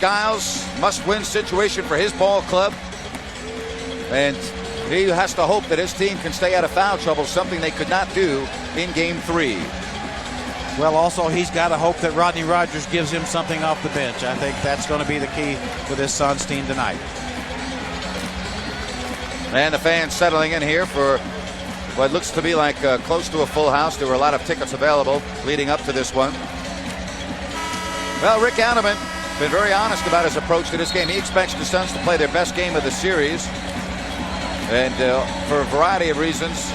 Giles, must-win situation for his ball club. And he has to hope that his team can stay out of foul trouble, something they could not do in Game 3. Well, also, he's got to hope that Rodney Rogers gives him something off the bench. I think that's going to be the key with his Suns team tonight. And the fans settling in here for what looks to be like close to a full house. There were a lot of tickets available leading up to this one. Well, Rick Adelman been very honest about his approach to this game. He expects the Suns to play their best game of the series. And for a variety of reasons,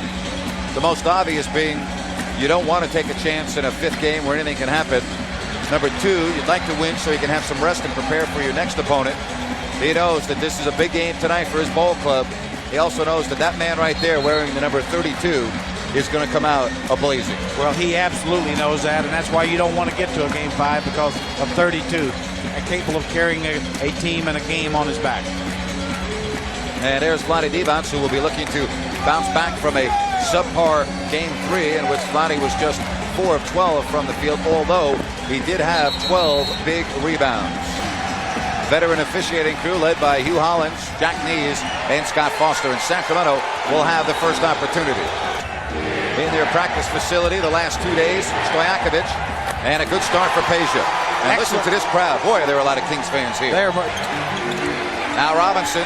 the most obvious being you don't want to take a chance in a fifth game where anything can happen. Number two, you'd like to win so you can have some rest and prepare for your next opponent. He knows that this is a big game tonight for his ball club. He also knows that that man right there wearing the number 32 is going to come out a-blazing. Well, he absolutely knows that, and that's why you don't want to get to a Game 5 because of 32, and capable of carrying a team and a game on his back. And there's Vlade Divac, who will be looking to bounce back from a subpar Game 3, in which Vlade was just 4 of 12 from the field, although he did have 12 big rebounds. Veteran officiating crew led by Hugh Hollins, Jack Nees, and Scott Foster in Sacramento will have the first opportunity. In their practice facility the last 2 days, Stojakovic, and a good start for Peja. And listen to this crowd. Boy, there are a lot of Kings fans here. Now Robinson,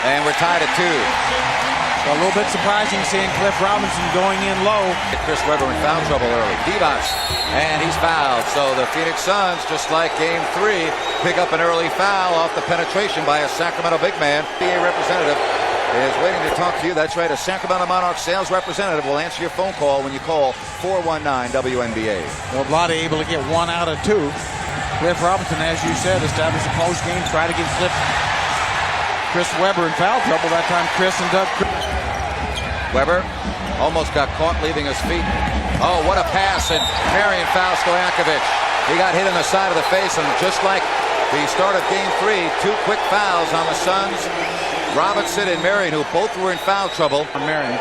and we're tied at 2. A little bit surprising seeing Cliff Robinson going in low. Chris Webber in foul trouble early. Divac, and he's fouled. So the Phoenix Suns, just like Game 3, pick up an early foul off the penetration by a Sacramento big man. PA representative is waiting to talk to you. That's right, a Sacramento Monarchs sales representative will answer your phone call when you call 419-WNBA. Well, Vlade able to get 1 out of 2. Cliff Robinson, as you said, established a close game, try to get Chris Webber in foul trouble. That time Chris and Doug. Webber almost got caught leaving his feet. Oh, what a pass, and Marion fouls Stojakovic. He got hit in the side of the face, and just like the start of Game 3, 2 quick fouls on the Suns. Robinson and Marion, who both were in foul trouble. Marion,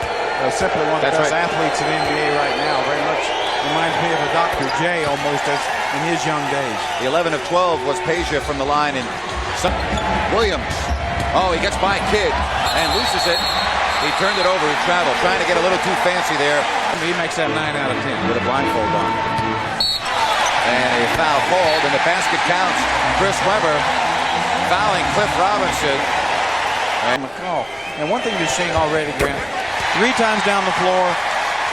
simply one of the best athletes in the NBA right now. Very much reminds me of a Dr. J almost as in his young days. The 11 of 12 was Peja from the line, and Williams. Oh, he gets by Kidd and loses it. He turned it over and traveled, trying to get a little too fancy there. He makes that 9 out of 10 with a blindfold on. And a foul called, and the basket counts. Chris Webber fouling Cliff Robinson. And McCall. And one thing you're seeing already, Grant, 3 times down the floor,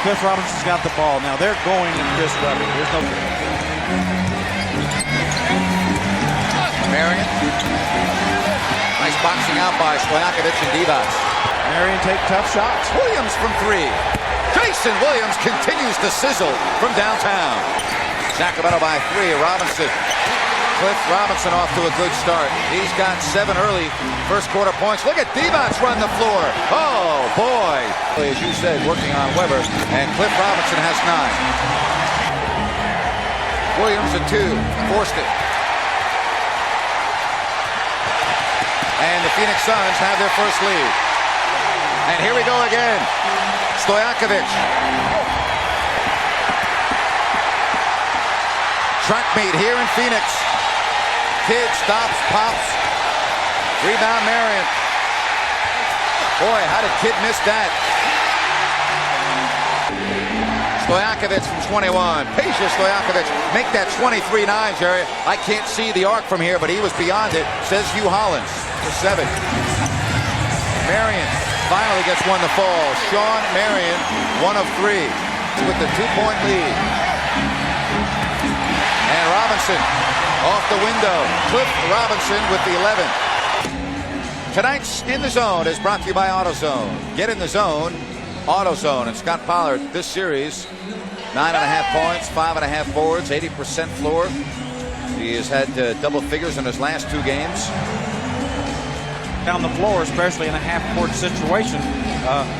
Cliff Robinson's got the ball. Now they're going to Chris Webber. There's no. Marion. Nice boxing out by Stojakovic and Divac. Marion take tough shots. Williams from 3. Jason Williams continues to sizzle from downtown. Sacramento by 3. Robinson. Cliff Robinson off to a good start. He's got 7 early first quarter points. Look at Divac run the floor. Oh, boy. As you said, working on Webber. And Cliff Robinson has 9. Williams at 2. Forced it. And the Phoenix Suns have their first lead. And here we go again. Stojakovic. Track meet here in Phoenix. Kidd stops, pops. Rebound Marion. Boy, how did Kidd miss that? Stojakovic from 21. Peja Stojakovic make that 23-9, Jerry. I can't see the arc from here, but he was beyond it, says Hugh Hollins. For 7. Marion finally gets one to fall. Shawn Marion, 1 of 3 with the 2-point lead. And Robinson off the window. Cliff Robinson with the 11. Tonight's In the Zone is brought to you by AutoZone. Get in the zone, AutoZone. And Scott Pollard, this series, 9.5 points, 5.5 boards, 80% floor. He has had double figures in his last 2 games. Down the floor, especially in a half-court situation.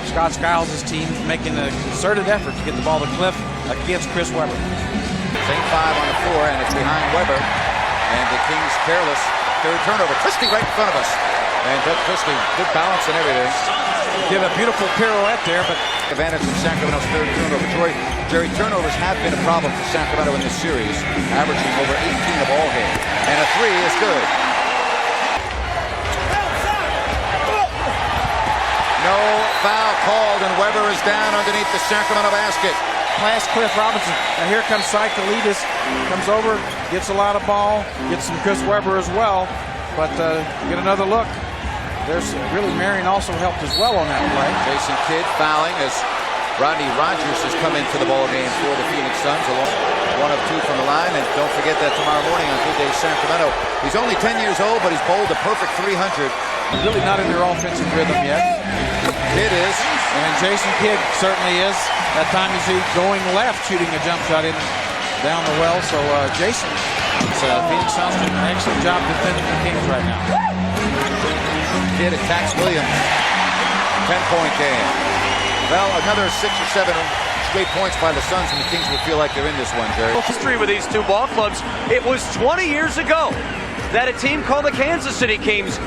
Scott Skiles' team making a concerted effort to get the ball to Cliff against Chris Webber. Same 5 on the floor, and it's behind Webber. And the Kings careless. 3rd turnover. Christie right in front of us. And Doug Christie, good balance and everything. Did a beautiful pirouette there, but Advantage from Sacramento's third turnover. Jerry, turnovers have been a problem for Sacramento in this series, averaging over 18 a ball game. And a three is good. No foul called, and Weber is down underneath the Sacramento basket. Pass Cliff Robinson. Now here comes Cyclidis. Comes over, gets a lot of ball, gets some Chris Weber as well. But get another look. There's really Marion also helped as well on that play. Jason Kidd fouling as Rodney Rogers has come into the ball game for the Phoenix Suns, along 1 of 2 from the line. And don't forget that tomorrow morning on Good Day Sacramento, he's only 10 years old, but he's bowled a perfect 300. Really not in their offensive rhythm yet. Kidd is. And Jason Kidd certainly is. That time you see going left, shooting a jump shot in down the well. So Jason, Phoenix Suns doing an excellent job defending the Kings right now. Kidd attacks Williams. 10-point game. Well, another 6 or 7 straight points by the Suns, and the Kings will feel like they're in this one, Jerry. History with these two ball clubs. It was 20 years ago that a team called the Kansas City Kings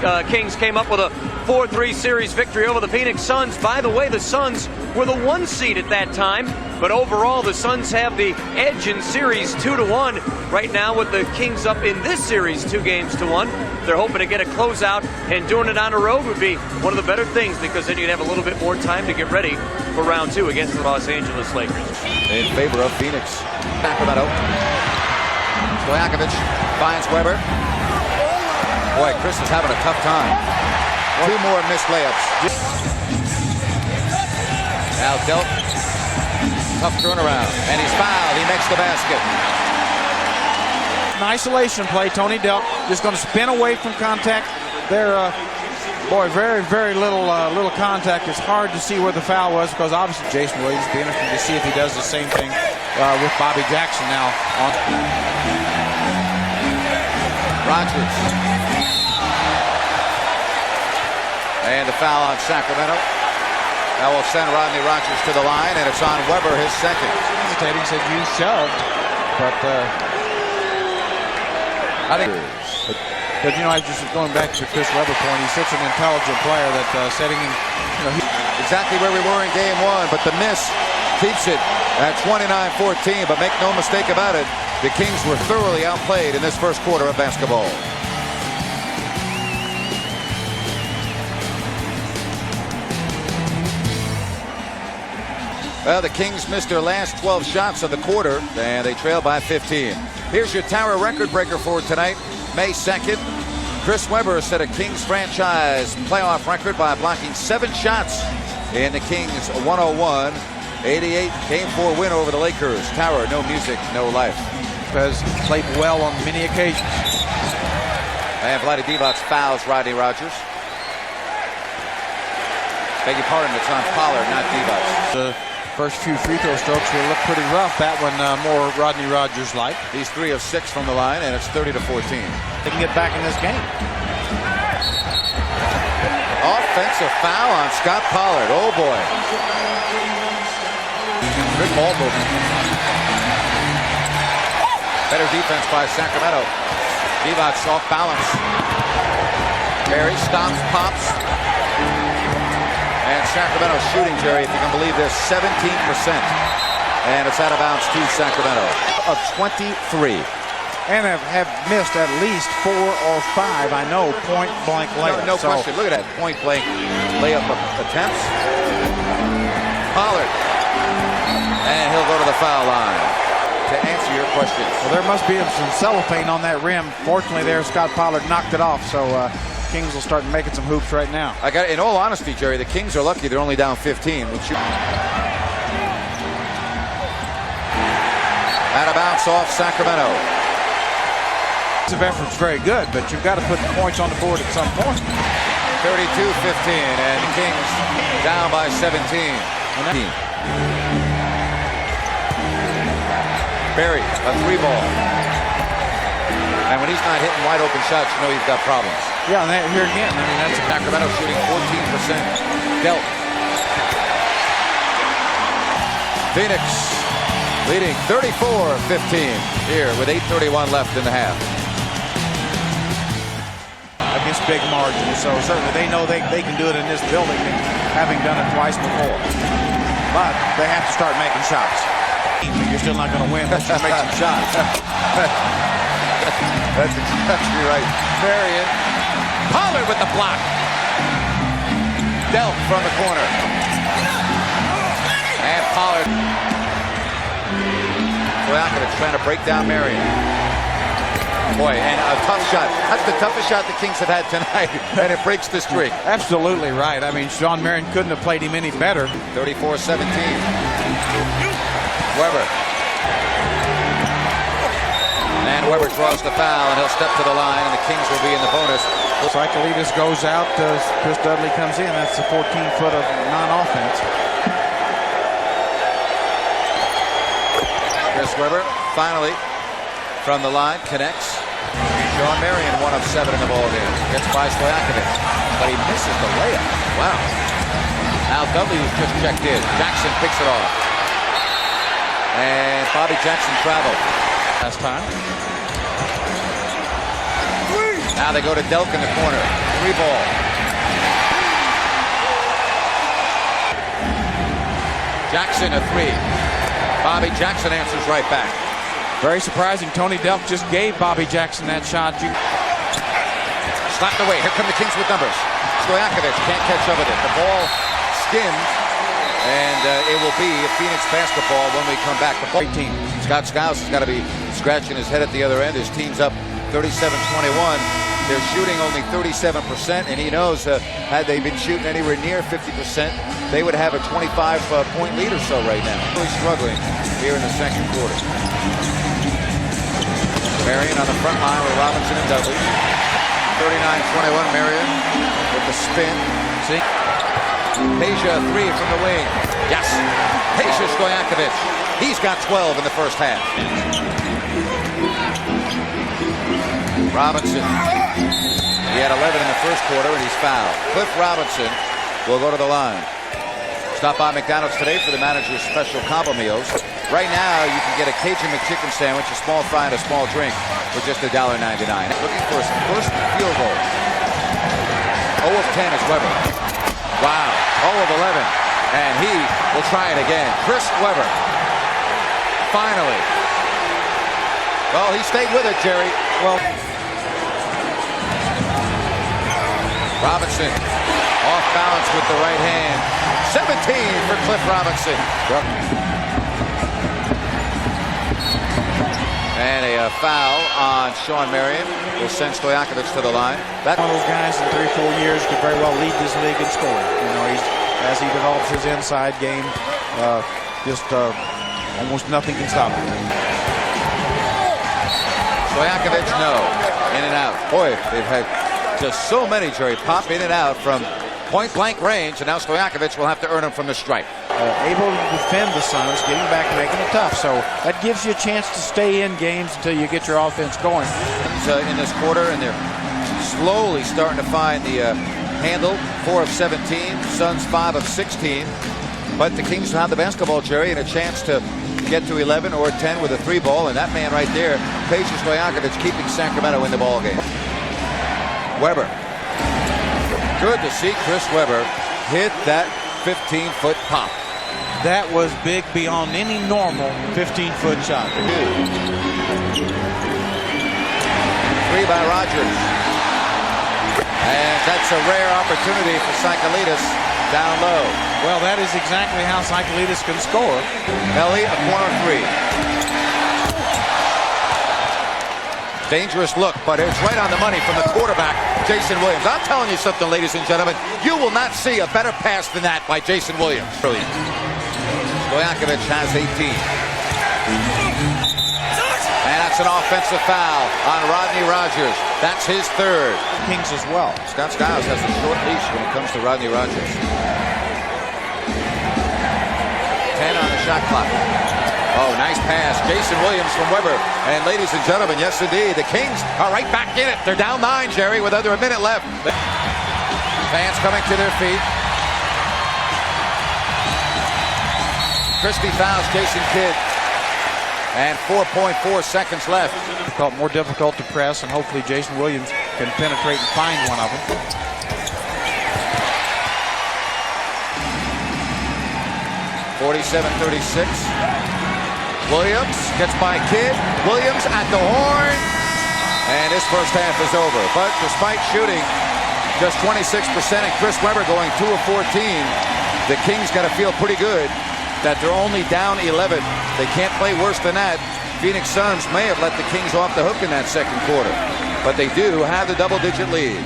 came up with a 4-3 series victory over the Phoenix Suns. By the way, the Suns were the 1 seed at that time, but overall the Suns have the edge in series 2-1 right now, with the Kings up in this series 2-1. They're hoping to get a closeout, and doing it on the road would be one of the better things, because then you'd have a little bit more time to get ready for round 2 against the Los Angeles Lakers. In favor of Phoenix. Sacramento. Stojakovic finds Weber. Boy, Chris is having a tough time. 2 more missed layups. Now Delk. Tough turnaround. And he's fouled. He makes the basket. An isolation play. Tony Delk just going to spin away from contact. There, boy, very little contact. It's hard to see where the foul was, because obviously Jason Williams will be interested to see if he does the same thing with Bobby Jackson now. Rogers. And the foul on Sacramento. That will send Rodney Rogers to the line, and it's on Weber, his second. He said you shoved, but I think. But you know, I just going back to Chris Weber point. He's such an intelligent player that setting him, exactly where we were in game 1, but the miss keeps it at 29-14. But make no mistake about it, the Kings were thoroughly outplayed in this first quarter of basketball. Well, the Kings missed their last 12 shots of the quarter, and they trail by 15. Here's your Tower record breaker for tonight, May 2nd. Chris Weber set a Kings franchise playoff record by blocking 7 shots in the Kings 101-88 Game 4 win over the Lakers. Tower, no music, no life. Has played well on many occasions. And Vlade Divac fouls Rodney Rogers. Beg your pardon, it's on Pollard, not Divac. The first few free throw strokes will look pretty rough. That one more Rodney Rogers-like. He's 3 of 6 from the line, and it's 30-14. They can get back in this game. Offensive foul on Scott Pollard. Oh, boy. Good ball movement. Better defense by Sacramento. Divac off balance. Barry stops, pops. And Sacramento shooting, Jerry, if you can believe this, 17%. And it's out of bounds to Sacramento. Of 23. And have missed at least 4 or 5, I know, point-blank layups. No question. Look at that point-blank layup attempts. Pollard. And he'll go to the foul line. To answer your question. Well, there must be some cellophane on that rim. Fortunately there, Scott Pollard knocked it off, so Kings will start making some hoops right now. In all honesty, Jerry, the Kings are lucky they're only down 15. Out of bounds off Sacramento. Defensive effort's very good, but you've got to put the points on the board at some point. 32-15, and the Kings down by 17. Barry, a 3-ball. And when he's not hitting wide open shots, you know he's got problems. Yeah, and here again, I mean, that's Sacramento shooting 14%. Delk. Phoenix leading 34-15 here with 8:31 left in the half. Against big margins, so certainly they know they can do it in this building, having done it twice before. but they have to start making shots. You're still not going to win unless you make some shots. That's exactly right. Marion. Pollard with the block. Delk from the corner. And Pollard. Stojakovic trying to break down Marion. Boy, and a tough shot. That's the toughest shot the Kings have had tonight, and it breaks the streak. Absolutely right. I mean, Shawn Marion couldn't have played him any better. 34-17. Weber. And Weber draws the foul, and he'll step to the line, and the Kings will be in the bonus. Sacramento goes out. Chris Dudley comes in. That's a 14-foot of non-offense. Chris Weber, finally, from the line, connects. Shawn Marion, 1 of 7 in the ballgame. Gets by Stojakovic, but he misses the layup. Wow. Now Dudley was just checked in. Jackson picks it off. And Bobby Jackson traveled. Last time. Now they go to Delk in the corner. 3 ball. Jackson a 3. Bobby Jackson answers right back. Very surprising. Tony Delk just gave Bobby Jackson that shot. Slapped away. Here come the Kings with numbers. Stojakovic can't catch up with it. The ball skimmed, and it will be a Phoenix basketball when we come back. The ball team. Scott Skiles has got to be scratching his head at the other end. His team's up 37-21. They're shooting only 37%, and he knows had they been shooting anywhere near 50%, they would have a 25-point lead or so right now. Really struggling here in the second quarter. Marion on the front line with Robinson and Dudley. 39-21, Marion with the spin. See? Peja 3 from the wing. Yes. Peja Stojakovic. He's got 12 in the first half. Robinson. He had 11 in the first quarter, and he's fouled. Cliff Robinson will go to the line. Stop by McDonald's today for the manager's special combo meals. Right now, you can get a Cajun McChicken sandwich, a small fry, and a small drink for just $1.99. Looking for his first field goal. 0 of 10 is Weber. Wow, 0 of 11. And he will try it again. Chris Weber. Finally. Well, he stayed with it, Jerry. Well, Robinson off balance with the right hand. 17 for Cliff Robinson. And a foul on Shawn Marion will send Stojakovic to the line. That's one of those guys in 3 or 4 years could very well lead this league in scoring. You know, as he develops his inside game, almost nothing can stop him. Stojakovic, no. In and out. Boy, they've had just so many, Jerry, pop in and out from point-blank range, and now Stojakovic will have to earn them from the stripe. Able to defend the Suns, getting back and making it tough. So that gives you a chance to stay in games until you get your offense going. In this quarter, and they're slowly starting to find the handle. 4 of 17, Suns 5 of 16. But the Kings have the basketball, Jerry, and a chance to get to 11 or 10 with a 3 ball. And that man right there, Peja Stojakovic, keeping Sacramento in the ball game. Weber. Good to see Chris Weber hit that 15-foot pop. That was big beyond any normal 15-foot shot. 3 by Rogers. And that's a rare opportunity for Sacramento down low. Well, that is exactly how Sacramento can score. Melly, a corner 3. Dangerous look, but it's right on the money from the quarterback, Jason Williams. I'm telling you something, ladies and gentlemen. You will not see a better pass than that by Jason Williams. Brilliant. Stojakovic has 18. And that's an offensive foul on Rodney Rogers. That's his 3rd. Kings as well. Scott Skiles has a short leash when it comes to Rodney Rogers. 10 on the shot clock. Oh, nice pass. Jason Williams from Weber. And ladies and gentlemen, yes indeed, the Kings are right back in it. They're down 9, Jerry, with under a minute left. Fans coming to their feet. Christie fouls Jason Kidd. And 4.4 seconds left. More difficult to press, and hopefully Jason Williams can penetrate and find one of them. 47-36. Williams gets by Kidd. Williams at the horn. And his first half is over. But despite shooting just 26% and Chris Webber going 2 of 14, the Kings got to feel pretty good that they're only down 11. They can't play worse than that. Phoenix Suns may have let the Kings off the hook in that second quarter, but they do have the double-digit lead.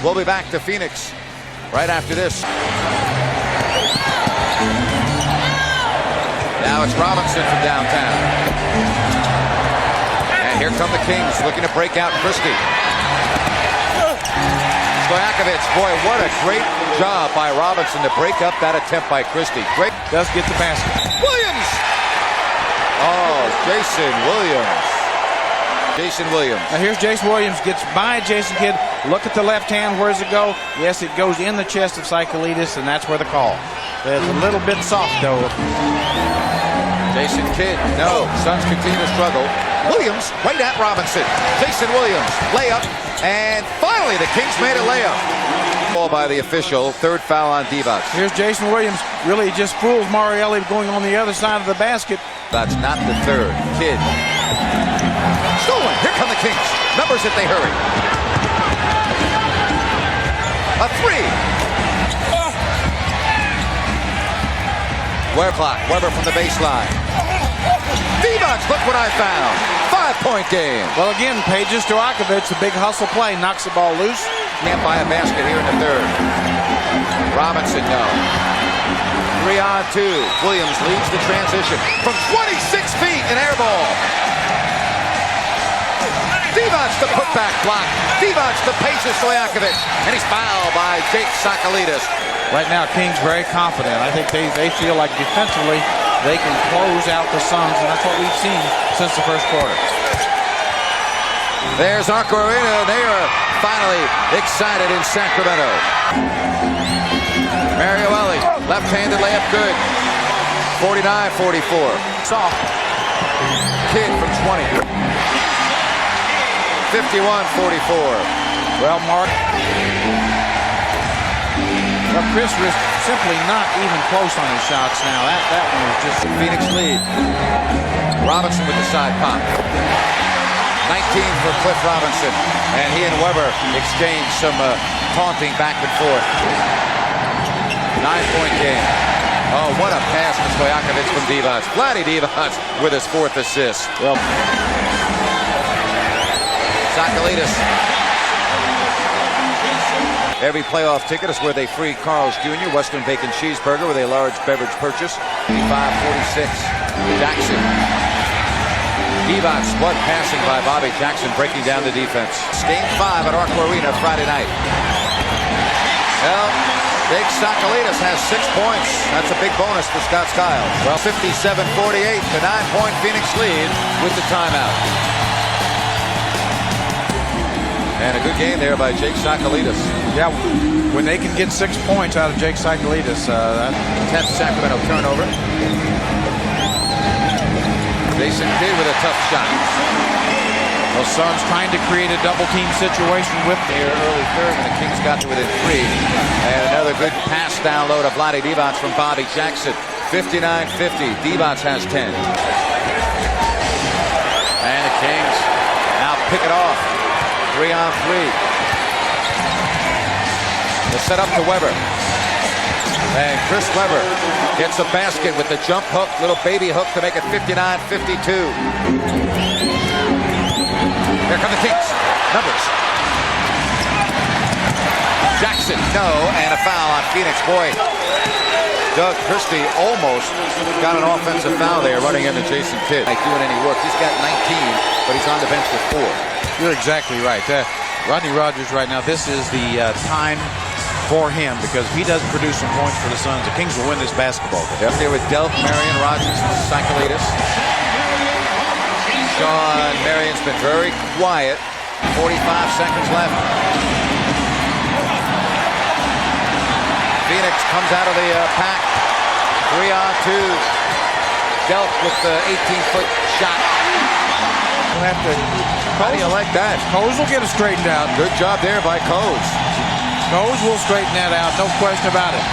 We'll be back to Phoenix right after this. Now it's Robinson from downtown. And here come the Kings looking to break out Christie. Stojakovic, boy, what a great job by Robinson to break up that attempt by Christie. Great. Does get the basket. Williams! Oh, Jason Williams. Jason Williams. Now here's Jason Williams, gets by Jason Kidd. Look at the left hand, where does it go? Yes, it goes in the chest of Sacramento, and that's where the call. It's a little bit soft, though. Jason Kidd, no. Suns continue to struggle. Williams right at Robinson. Jason Williams, layup, and finally the Kings made a layup. Ball by the official, third foul on Divac. Here's Jason Williams, really just fools Marielli going on the other side of the basket. That's not the third. Kidd. Stolen. Here come the Kings. Numbers if they hurry. A three. Webber from the baseline. Divac, look what I found. 5-point game. Well, again, Peja Stojakovic, the big hustle play, knocks the ball loose. Can't buy a basket here in the third. Robinson, no. 3-on-2. Williams leads the transition from 26 feet, an air ball. Divac the putback block. Divac the Peja Stojakovic, and he's fouled by Jake Sacramento. Right now, Kings very confident. I think they feel like defensively they can close out the Suns, and that's what we've seen since the first quarter. There's Arco Arena. They are finally excited in Sacramento. Marielli, left-handed layup good. 49-44. Soft. Kidd from 20. 51-44. Well, Mark. Well, Chris was simply not even close on his shots now. That one was just Phoenix lead. Robinson with the side pop. 19 for Cliff Robinson. And he and Webber exchanged some taunting back and forth. 9-point game. Oh, what a pass from Stojakovic from Divac. Vlade Divac with his fourth assist. well. Sacramento. Every playoff ticket is worth a free Carl's Jr. Western Bacon Cheeseburger with a large beverage purchase. 55-46. Jackson. Divac, what passing by Bobby Jackson, breaking down the defense. Game 5 at Arco Arena Friday night. Well, Jake Sacramento has 6 points. That's a big bonus for Scott Skiles. Well, 57-48, the 9-point Phoenix lead with the timeout. And a good game there by Jake Sacramento. Yeah, when they can get 6 points out of Jake Sacramento, that 10th Sacramento turnover. Jason Kidd with a tough shot. the Suns trying to create a double team situation with their early third, and the Kings got to within 3. And another good pass download of Vlade Divac from Bobby Jackson. 59-50. Divac has 10. And the Kings now pick it off. 3-on-3. The set up to Webber. And Chris Webber gets a basket with the jump hook, little baby hook to make it 59-52. Here come the Kings. Numbers. Jackson, no, and a foul on Phoenix. Boy, Doug Christie almost got an offensive foul there running into Jason Kidd. Not doing any work. He's got 19, but he's on the bench with 4. You're exactly right. Rodney Rogers right now, this is the time for him, because if he doesn't produce some points for the Suns, the Kings will win this basketball game. Up there with Delk, Marion, Rogers, Sacramento. Shawn Marion's been very quiet. 45 seconds left. Phoenix comes out of the pack. 3-on-2. Delk with the 18-foot shot. We'll have to. How do you like that? Coles will get it straightened out. Good job there by Coles. Coles will straighten that out, no question about it.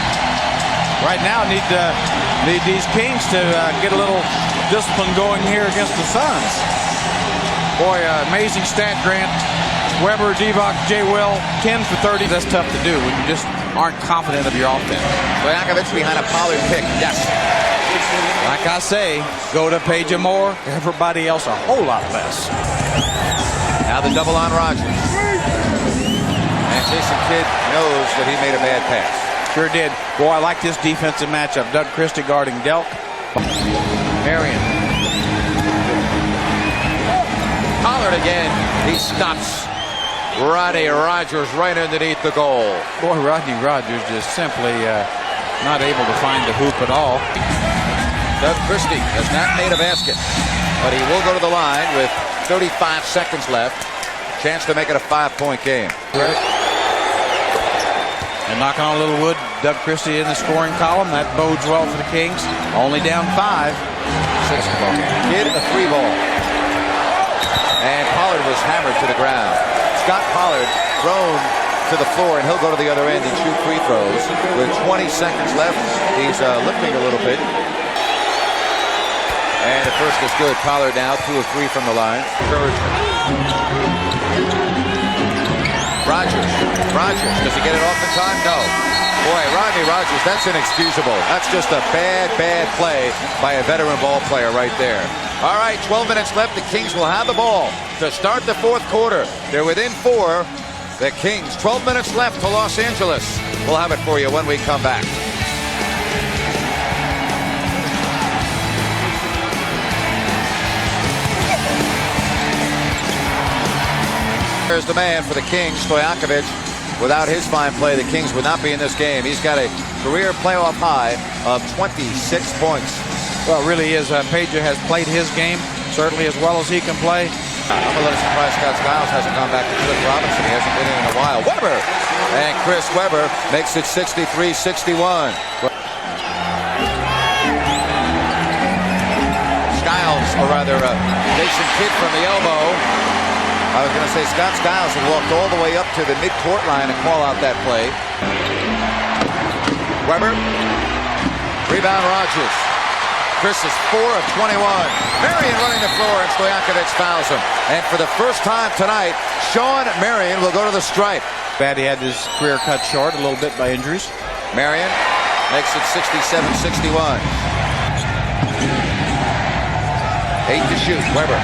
Right now, need to need these Kings to get a little discipline going here against the Suns. Boy, amazing stat, Grant. Weber, Divac, J. Will, 10 for 30. That's tough to do when you just aren't confident of your offense. Stojakovic behind a Pollard pick. Yes. Like I say, go to Peja more. Everybody else a whole lot less. Now the double on Rogers. And Jason Kidd knows that he made a bad pass. Sure did. Boy, I like this defensive matchup. Doug Christie guarding Delk. Marion. Pollard again. He stops Rodney Rogers right underneath the goal. Boy, Rodney Rogers just simply not able to find the hoop at all. Doug Christie has not made a basket, but he will go to the line with 35 seconds left. Chance to make it a 5-point game. And knocking on a little wood, Doug Christie in the scoring column. That bodes well for the Kings. Only down 5. 6-ball game. Kidd a 3-ball. And Pollard was hammered to the ground. Scott Pollard thrown to the floor, and he'll go to the other end and shoot free throws. With 20 seconds left, he's limping a little bit. And the first is good. Pollard now 2 of 3 from the line. Rogers. Does he get it off in time? No. Boy, Rodney Rogers, that's inexcusable. That's just a bad play by a veteran ball player right there. All right, 12 minutes left. The Kings will have the ball to start the fourth quarter. They're within 4. The Kings, 12 minutes left to Los Angeles. We'll have it for you when we come back. There's the man for the Kings, Stojakovic. Without his fine play, the Kings would not be in this game. He's got a career playoff high of 26 points. Well, it really is. Peja has played his game certainly as well as he can play. I'm a little surprised Scott Skiles hasn't gone back to Cliff Robinson. He hasn't been in a while. Weber! And Chris Weber makes it 63-61. Skiles, or rather Jason Kidd from the elbow. I was going to say Scott Skiles had walked all the way up to the mid-court line and call out that play. Weber. Rebound Rogers. Chris is 4 of 21. Marion running the floor, and Stojakovic fouls him. And for the first time tonight, Shawn Marion will go to the stripe. Bad he had his career cut short a little bit by injuries. Marion makes it 67-61. 8 to shoot. Weber.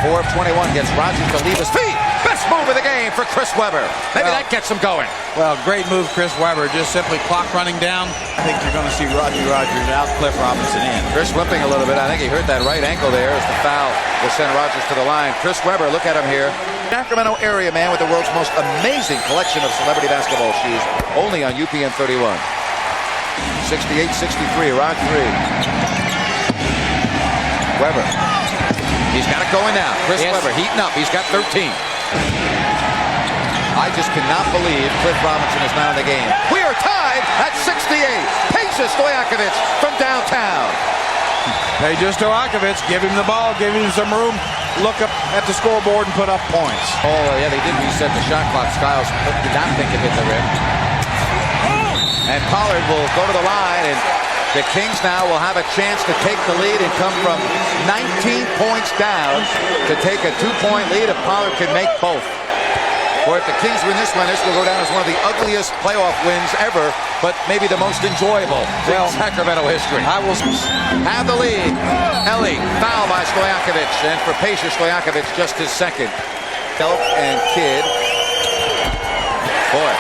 4 of 21 gets Rogers to leave his feet. Best move of the game for Chris Weber. Maybe that gets him going. Well, great move, Chris Weber. Just simply clock running down. I think you're going to see Rodney Rogers out, Cliff Robinson in. Chris limping a little bit. I think he hurt that right ankle there as the foul will send Rogers to the line. Chris Weber, look at him here. Sacramento area man with the world's most amazing collection of celebrity basketball shoes. Only on UPN 31. 68-63, Rod 3. Weber. He's got it going now. Chris Weber heating up. He's got 13. I just cannot believe Cliff Robinson is not in the game. We are tied at 68. Peja Stojakovic from downtown. Peja Stojakovic, give him the ball, give him some room. Look up at the scoreboard and put up points. Oh, yeah, they did reset the shot clock. Skiles did not think it hit the rim. And Pollard will go to the line, and the Kings now will have a chance to take the lead and come from 19 points down to take a 2-point lead if Pollard can make both. Or if the Kings win this one, this will go down as one of the ugliest playoff wins ever, but maybe the most enjoyable in Sacramento history. I will have the lead. Ellie, foul by Stojakovic, and for Peja Stojakovic, just his second. Delk and Kidd. Boy.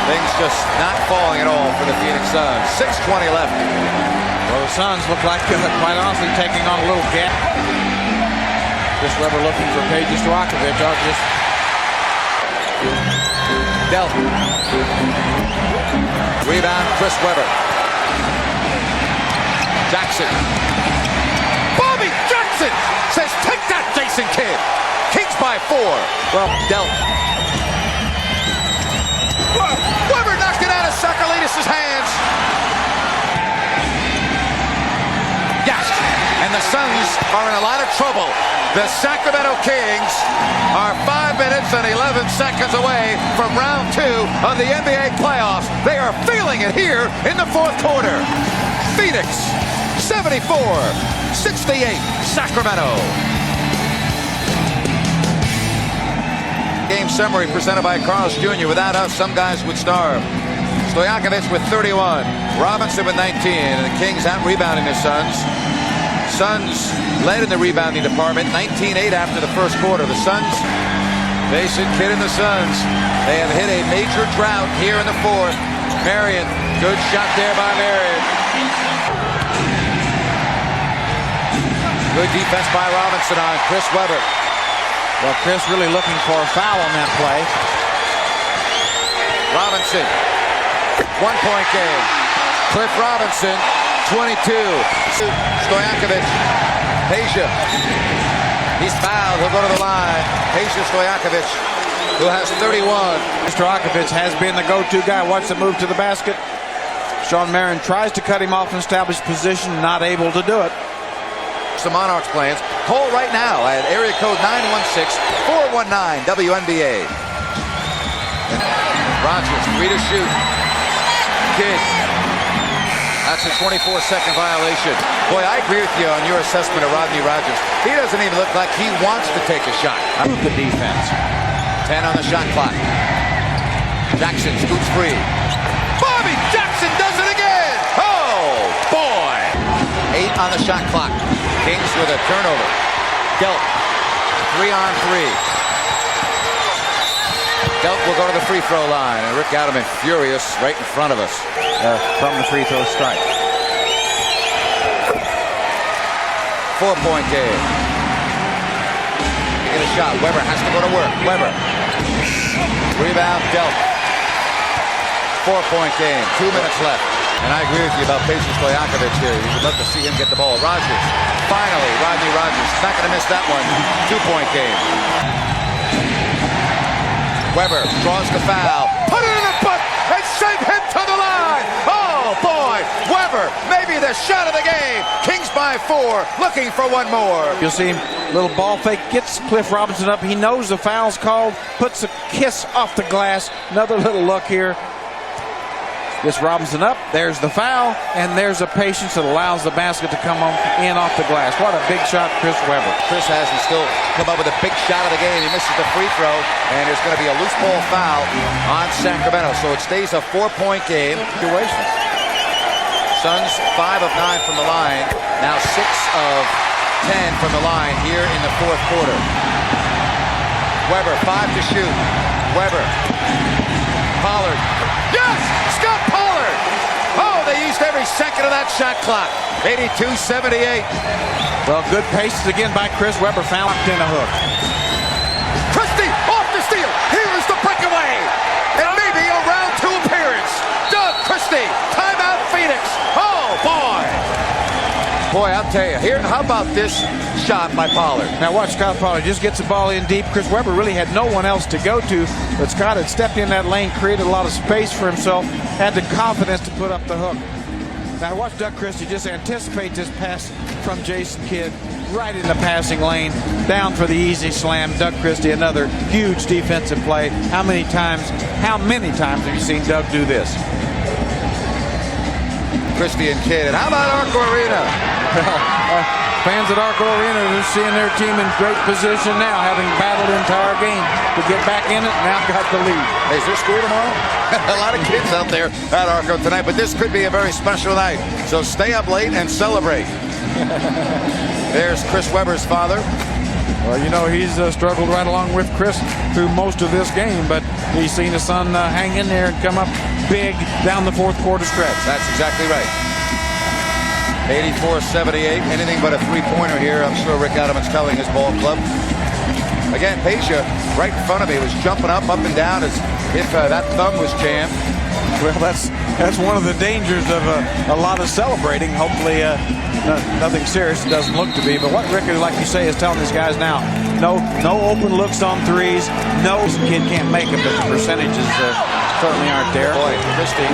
Things just not falling at all for the Phoenix Suns. 6:20 left. Well, the Suns look like, quite honestly, taking on a little gap. Chris Weber looking for Peja Stojakovic. Delk. Rebound, Chris Weber. Jackson. Bobby Jackson says, take that, Jason Kidd. Kings by 4. Well, Delk. Weber knocked it out of Sacralitis' hands. Yes, and the Suns are in a lot of trouble. The Sacramento Kings are 5 minutes and 11 seconds away from round 2 of the NBA playoffs. They are feeling it here in the fourth quarter. Phoenix, 74-68, Sacramento. Game summary presented by Carl's Jr. Without us, some guys would starve. Stojakovic with 31, Robinson with 19, and the Kings out-rebounding the Suns. Suns led in the rebounding department, 19-8 after the first quarter. The Suns, Mason Kidd and the Suns, they have hit a major drought here in the fourth. Marion, good shot there by Marion. Good defense by Robinson on Chris Webber. Well, Chris really looking for a foul on that play. Robinson, 1-point game. Cliff Robinson, 22. Stojakovic, Peja. He's fouled. He'll go to the line. Peja Stojakovic, who has 31. Stojakovic has been the go-to guy. Watch the move to the basket. Shawn Marion tries to cut him off and establish position, not able to do it. The Monarchs plans. Call right now at area code 916-419 WNBA. Rogers, 3 to shoot. Kidd. That's a 24-second violation. Boy, I agree with you on your assessment of Rodney Rogers. He doesn't even look like he wants to take a shot. Good defense. 10 on the shot clock. Jackson scoots free. Bobby Jackson does it again. Oh, boy. 8 on the shot clock. Kings with a turnover. Delk, 3-on-3. Delk will go to the free throw line, and Rick Adelman furious right in front of us. From the free throw strike. 4-point game. Get a shot. Webber has to go to work. Webber. Rebound, Delk. 4-point game. 2 minutes left. And I agree with you about Peja Stojakovic here. You would love to see him get the ball. Rogers. Finally, Rodney Rogers. Not going to miss that one. 2-point game. Weber draws the foul. Put it in the book and send him to the line. Oh, boy. Weber, maybe the shot of the game. Kings by 4, looking for one more. You'll see him, little ball fake, gets Cliff Robinson up. He knows the foul's called, puts a kiss off the glass. Another little look here. Gets Robinson up, there's the foul, and there's a patience that allows the basket to come on in off the glass. What a big shot, Chris Webber. Chris hasn't still come up with a big shot of the game. He misses the free throw, and there's going to be a loose ball foul on Sacramento. So it stays a 4-point game. Situations. Suns 5 of 9 from the line. Now 6 of 10 from the line here in the fourth quarter. Weber, 5 to shoot. Weber. Pollard. Yes! Scott Pollard! Oh, they used every second of that shot clock. 82-78. Well, good paces again by Chris Webber. Found in a hook. Christie off the steal. Here's the breakaway. And maybe a round 2 appearance. Doug Christie. Timeout Phoenix. Oh, boy. Boy, I'll tell you. Here, how about this shot by Pollard? Now watch Scott Pollard just gets the ball in deep. Chris Webber really had no one else to go to, but Scott had stepped in that lane, created a lot of space for himself, had the confidence to put up the hook. Now watch Doug Christie just anticipate this pass from Jason Kidd right in the passing lane, down for the easy slam. Doug Christie, another huge defensive play. How many times have you seen Doug do this? Christie and Kidd. And how about Arco Arena? Fans at Arco Arena are seeing their team in great position now, having battled the entire game to get back in it, now got the lead. Hey, is there school tomorrow? A lot of kids out there at Arco tonight, but this could be a very special night. So stay up late and celebrate. There's Chris Webber's father. Well, you know, he's struggled right along with Chris through most of this game, but he's seen his son hang in there and come up big down the fourth quarter stretch. That's exactly right. 84-78, anything but a three-pointer here. I'm sure Rick Adelman's telling his ball club. Again, Peja right in front of me was jumping up and down as if that thumb was jammed. Well, that's one of the dangers of a lot of celebrating. Hopefully nothing serious. It doesn't look to be. But what Rick, like you say, is telling these guys now, no open looks on threes. No, kid can't make them, but the percentages certainly aren't there. Boy, Christie,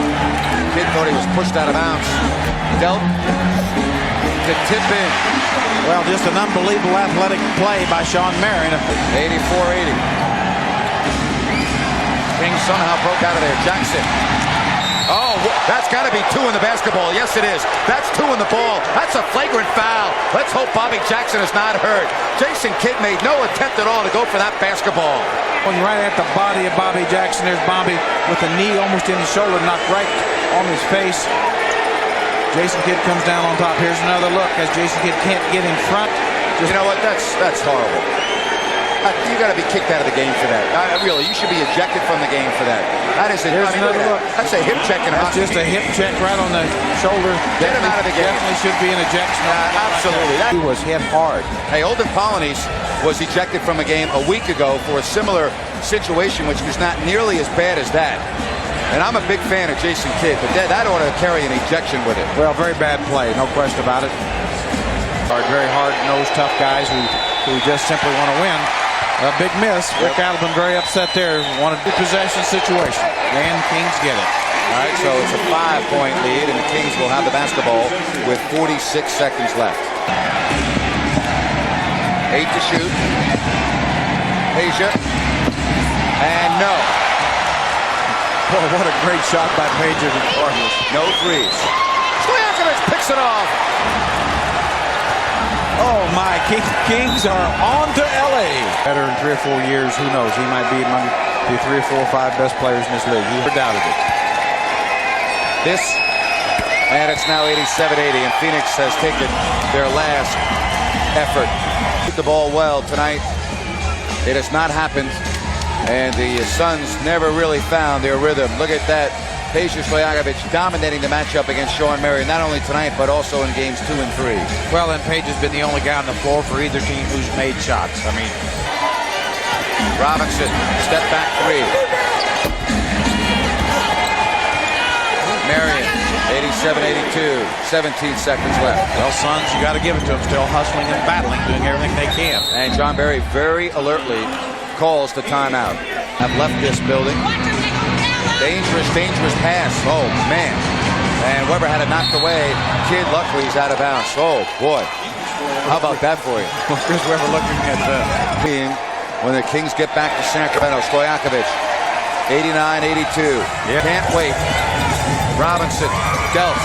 kid thought he was pushed out of bounds. Delk to tip in. Well, just an unbelievable athletic play by Shawn Marion. 84-80. Kings somehow broke out of there. Jackson. Oh, that's got to be 2 in the basketball. Yes, it is. That's 2 in the ball. That's a flagrant foul. Let's hope Bobby Jackson is not hurt. Jason Kidd made no attempt at all to go for that basketball. Going right at the body of Bobby Jackson. There's Bobby with the knee almost in his shoulder, knocked right on his face. Jason Kidd comes down on top. Here's another look as Jason Kidd can't get in front. You know what? That's horrible. You got to be kicked out of the game for that. Really, you should be ejected from the game for that. That is another look. That's a hip check in hockey. That's just a hip check right on the shoulder. Get him out of the game. Definitely should be an ejection. Absolutely. He was hit hard. Hey, Olden Polonies was ejected from a game a week ago for a similar situation, which was not nearly as bad as that. And I'm a big fan of Jason Kidd, but that ought to carry an ejection with it. Well, very bad play, no question about it. Very hard-nosed, tough guys who just simply want to win. A big miss. Rick Alabin very upset there. Wanted a possession situation. And Kings get it. All right, so it's a 5-point lead, and the Kings will have the basketball with 46 seconds left. 8 to shoot. Peja. And no. Boy, what a great shot by Peja regardless. No threes. Stojakovic picks it off. Oh my, Kings are on to LA. Better in 3 or 4 years, who knows? He might be among the 3 or 4 or 5 best players in this league. You never doubted it. This, and it's now 87-80, and Phoenix has taken their last effort. Keep the ball well tonight. It has not happened, and the Suns never really found their rhythm. Look at that. Peja Stojakovic dominating the matchup against Shawn Marion, not only tonight, but also in games 2 and 3. Well, and Peja's been the only guy on the floor for either team who's made shots. I mean, Robinson, step back 3. Marion, 87-82, 17 seconds left. Well, Suns, you got to give it to them. Still hustling and battling, doing everything they can. And John Barry very alertly calls the timeout. Have left this building. Dangerous pass. Oh, man. And Weber had it knocked away. Kidd, luckily, he's out of bounds. Oh, boy. How about that for you? Chris Weber looking at when the Kings get back to Sacramento. Stojakovic, 89-82. Yeah. Can't wait. Robinson, Delk.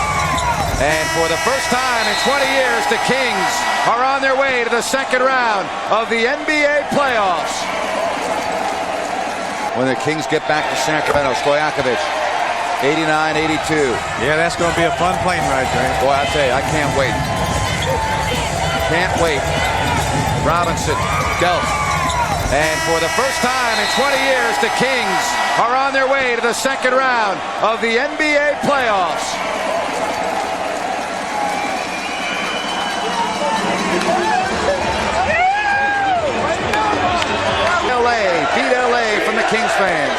And for the first time in 20 years, the Kings are on their way to the second round of the NBA playoffs. When the Kings get back to Sacramento, Stojakovic, 89-82. Yeah, that's going to be a fun plane ride, Grant. Boy, I tell you, I can't wait. Can't wait. Robinson, Delk. And for the first time in 20 years, the Kings are on their way to the second round of the NBA playoffs. Beat LA from the Kings fans.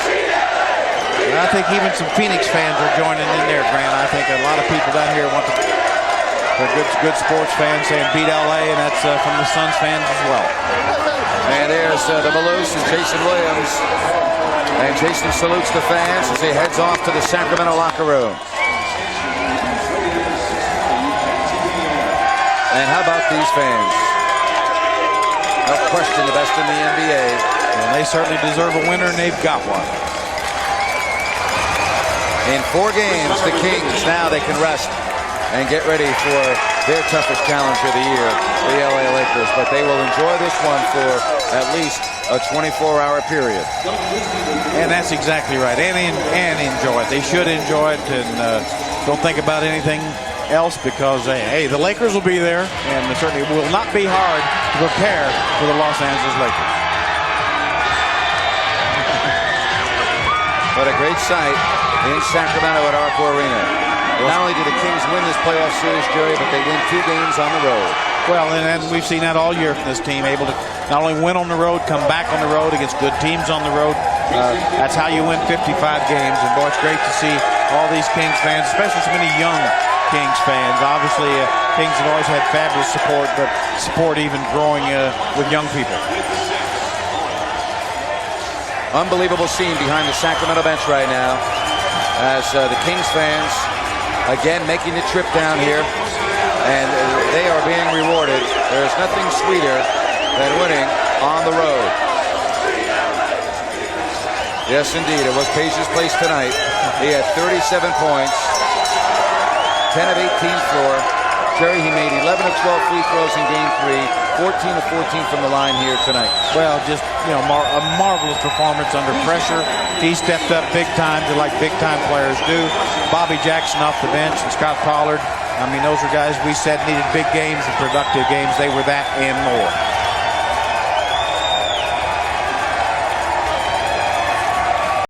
And I think even some Phoenix fans are joining in there, Grant. I think a lot of people down here want to. They're good sports fans saying beat LA, and that's from the Suns fans as well. And there's the Maloose and Jason Williams. And Jason salutes the fans as he heads off to the Sacramento locker room. And how about these fans? No question, the best in the NBA. And they certainly deserve a winner, and they've got one. In 4 games, the Kings, now they can rest and get ready for their toughest challenge of the year, the LA Lakers. But they will enjoy this one for at least a 24-hour period. And that's exactly right. And enjoy it. They should enjoy it, and don't think about anything else, because hey, the Lakers will be there, and it certainly will not be hard to prepare for the Los Angeles Lakers. What a great sight in Sacramento at Arco Arena. Not only do the Kings win this playoff series, Jerry, but they win 2 games on the road. Well, and we've seen that all year from this team, able to not only win on the road, come back on the road against good teams on the road. That's how you win 55 games. And boy, it's great to see all these Kings fans, especially so many young Kings fans. Obviously, Kings have always had fabulous support, but support even growing with young people. Unbelievable scene behind the Sacramento bench right now as the Kings fans again making the trip down here, and they are being rewarded. There's nothing sweeter than winning on the road. Yes, indeed. It was Peja's place tonight. He had 37 points, 10 of 18 floor. Jerry, he made 11 of 12 free throws in game 3, 14 of 14 from the line here tonight. Well, just, a marvelous performance under pressure. He stepped up big time, just like big time players do. Bobby Jackson off the bench and Scott Pollard. I mean, those are guys we said needed big games and productive games. They were that and more.